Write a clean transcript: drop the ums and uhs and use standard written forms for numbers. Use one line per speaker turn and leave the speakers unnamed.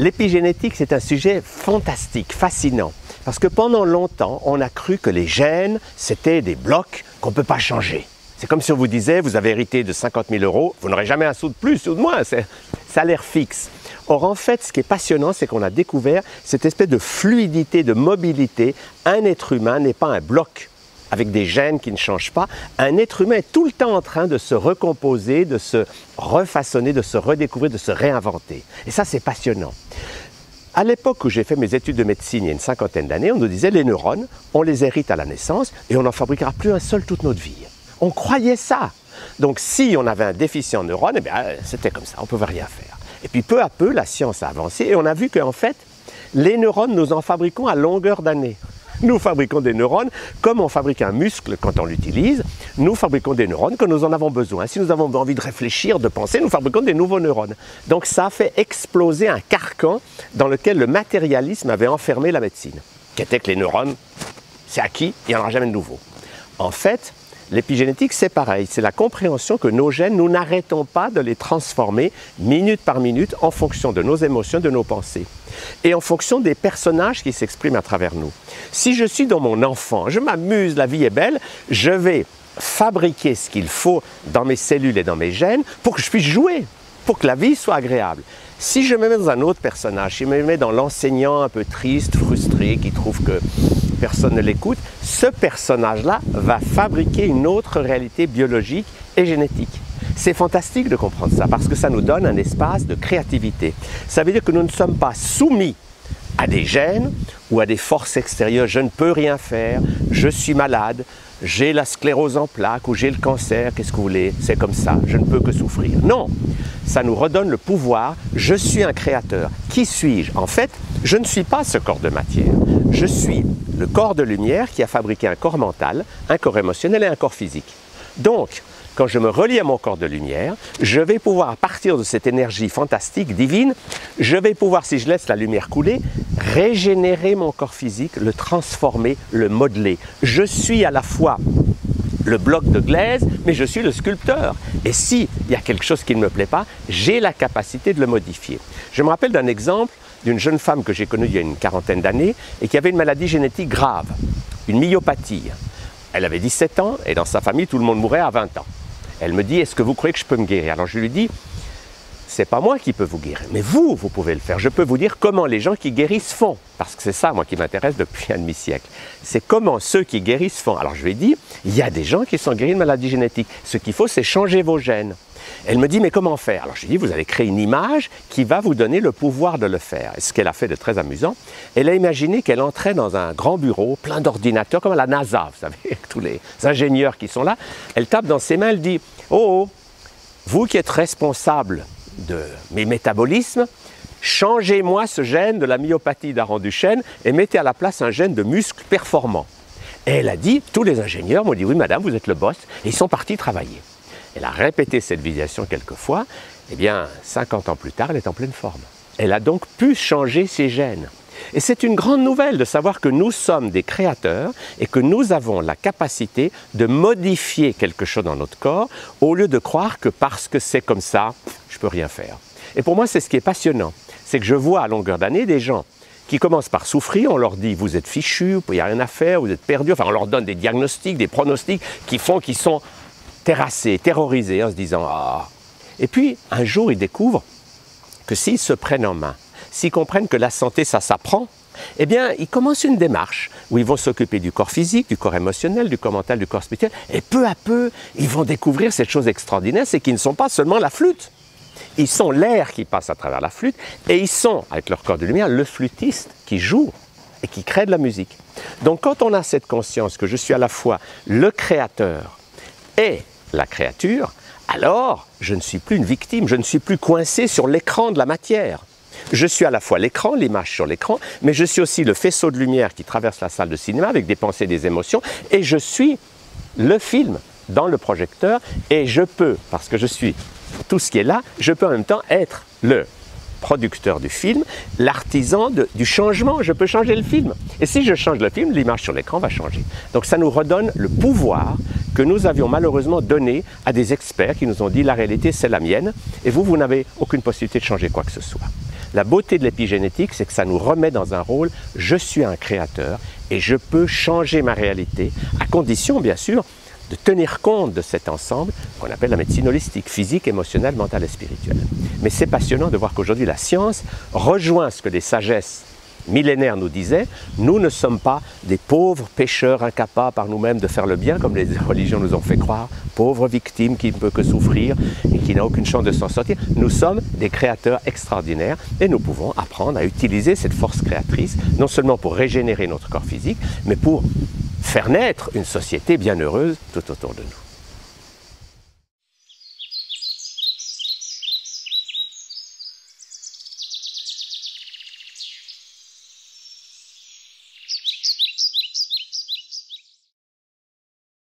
L'épigénétique, c'est un sujet fantastique, fascinant, parce que pendant longtemps, on a cru que les gènes, c'était des blocs qu'on ne peut pas changer. C'est comme si on vous disait, vous avez hérité de 50 000 €, vous n'aurez jamais un sou de plus ou de moins, ça a l'air fixe. Or, en fait, ce qui est passionnant, c'est qu'on a découvert cette espèce de fluidité, de mobilité. Un être humain n'est pas un bloc avec des gènes qui ne changent pas. Un être humain est tout le temps en train de se recomposer, de se refaçonner, de se redécouvrir, de se réinventer. Et ça, c'est passionnant. À l'époque où j'ai fait mes études de médecine, il y a une cinquantaine d'années, on nous disait les neurones, on les hérite à la naissance et on n'en fabriquera plus un seul toute notre vie. On croyait ça. Donc si on avait un déficient en neurones, eh bien, c'était comme ça, on ne pouvait rien faire. Et puis peu à peu, la science a avancé et on a vu qu'en fait, les neurones, nous en fabriquons à longueur d'année. Nous fabriquons des neurones comme on fabrique un muscle quand on l'utilise. Nous fabriquons des neurones quand nous en avons besoin. Si nous avons envie de réfléchir, de penser, nous fabriquons des nouveaux neurones. Donc ça a fait exploser un carcan dans lequel le matérialisme avait enfermé la médecine, qui était que les neurones, c'est acquis, il n'y en aura jamais de nouveau. En fait, l'épigénétique, c'est pareil. C'est la compréhension que nos gènes, nous n'arrêtons pas de les transformer minute par minute en fonction de nos émotions, de nos pensées. Et en fonction des personnages qui s'expriment à travers nous. Si je suis dans mon enfant, je m'amuse, la vie est belle, je vais fabriquer ce qu'il faut dans mes cellules et dans mes gènes pour que je puisse jouer, pour que la vie soit agréable. Si je me mets dans un autre personnage, si je me mets dans l'enseignant un peu triste, frustré, qui trouve que personne ne l'écoute, ce personnage-là va fabriquer une autre réalité biologique et génétique. C'est fantastique de comprendre ça parce que ça nous donne un espace de créativité. Ça veut dire que nous ne sommes pas soumis à des gènes ou à des forces extérieures. Je ne peux rien faire, je suis malade, j'ai la sclérose en plaques ou j'ai le cancer, qu'est-ce que vous voulez, c'est comme ça, je ne peux que souffrir. Non, ça nous redonne le pouvoir, je suis un créateur. Qui suis-je? En fait, je ne suis pas ce corps de matière. Je suis le corps de lumière qui a fabriqué un corps mental, un corps émotionnel et un corps physique. Donc, quand je me relie à mon corps de lumière, je vais pouvoir, à partir de cette énergie fantastique, divine, je vais pouvoir, si je laisse la lumière couler, régénérer mon corps physique, le transformer, le modeler. Je suis à la fois le bloc de glaise, mais je suis le sculpteur. Et s'il y a quelque chose qui ne me plaît pas, j'ai la capacité de le modifier. Je me rappelle d'un exemple d'une jeune femme que j'ai connue il y a une quarantaine d'années et qui avait une maladie génétique grave, une myopathie. Elle avait 17 ans et dans sa famille, tout le monde mourait à 20 ans. Elle me dit, est-ce que vous croyez que je peux me guérir? Alors je lui dis, c'est pas moi qui peux vous guérir, mais vous pouvez le faire. Je peux vous dire comment les gens qui guérissent font, parce que c'est ça, moi, qui m'intéresse depuis un demi-siècle. C'est comment ceux qui guérissent font. Alors je lui ai dit, il y a des gens qui sont guéris de maladies génétiques. Ce qu'il faut, c'est changer vos gènes. Elle me dit, mais comment faire? Alors je lui ai dit, vous allez créer une image qui va vous donner le pouvoir de le faire. Et ce qu'elle a fait de très amusant, elle a imaginé qu'elle entrait dans un grand bureau, plein d'ordinateurs, comme à la NASA, vous savez, avec tous les ingénieurs qui sont là. Elle tape dans ses mains, elle dit, oh, vous qui êtes responsable de mes métabolismes, changez-moi ce gène de la myopathie d'Aron-Duchenne et mettez à la place un gène de muscle performant. Et elle a dit, tous les ingénieurs m'ont dit, oui madame, vous êtes le boss, et ils sont partis travailler. Elle a répété cette visualisation quelques fois, et bien 50 ans plus tard, elle est en pleine forme. Elle a donc pu changer ses gènes. Et c'est une grande nouvelle de savoir que nous sommes des créateurs et que nous avons la capacité de modifier quelque chose dans notre corps au lieu de croire que parce que c'est comme ça, je ne peux rien faire. Et pour moi, c'est ce qui est passionnant. C'est que je vois à longueur d'année des gens qui commencent par souffrir, on leur dit vous êtes fichus, il n'y a rien à faire, vous êtes perdus, enfin on leur donne des diagnostics, des pronostics qui font qu'ils sont terrassés, terrorisés en se disant ah. Et puis un jour ils découvrent que s'ils se prennent en main, s'ils comprennent que la santé ça s'apprend, eh bien ils commencent une démarche où ils vont s'occuper du corps physique, du corps émotionnel, du corps mental, du corps spirituel, et peu à peu ils vont découvrir cette chose extraordinaire, c'est qu'ils ne sont pas seulement la flûte. Ils sont l'air qui passe à travers la flûte et ils sont, avec leur corps de lumière, le flûtiste qui joue et qui crée de la musique. Donc quand on a cette conscience que je suis à la fois le créateur et la créature, alors je ne suis plus une victime, je ne suis plus coincé sur l'écran de la matière. Je suis à la fois l'écran, l'image sur l'écran, mais je suis aussi le faisceau de lumière qui traverse la salle de cinéma avec des pensées, des émotions, et je suis le film dans le projecteur et je peux, parce que je suis tout ce qui est là, je peux en même temps être le producteur du film, l'artisan du changement, je peux changer le film. Et si je change le film, l'image sur l'écran va changer. Donc ça nous redonne le pouvoir que nous avions malheureusement donné à des experts qui nous ont dit la réalité c'est la mienne et vous n'avez aucune possibilité de changer quoi que ce soit. La beauté de l'épigénétique, c'est que ça nous remet dans un rôle, je suis un créateur et je peux changer ma réalité, à condition bien sûr de tenir compte de cet ensemble qu'on appelle la médecine holistique, physique, émotionnelle, mentale et spirituelle. Mais c'est passionnant de voir qu'aujourd'hui la science rejoint ce que les sagesses millénaires nous disaient, nous ne sommes pas des pauvres pécheurs incapables par nous-mêmes de faire le bien, comme les religions nous ont fait croire, pauvres victimes qui ne peuvent que souffrir et qui n'ont aucune chance de s'en sortir. Nous sommes des créateurs extraordinaires et nous pouvons apprendre à utiliser cette force créatrice, non seulement pour régénérer notre corps physique, mais pour faire naître une société bien heureuse tout autour de nous.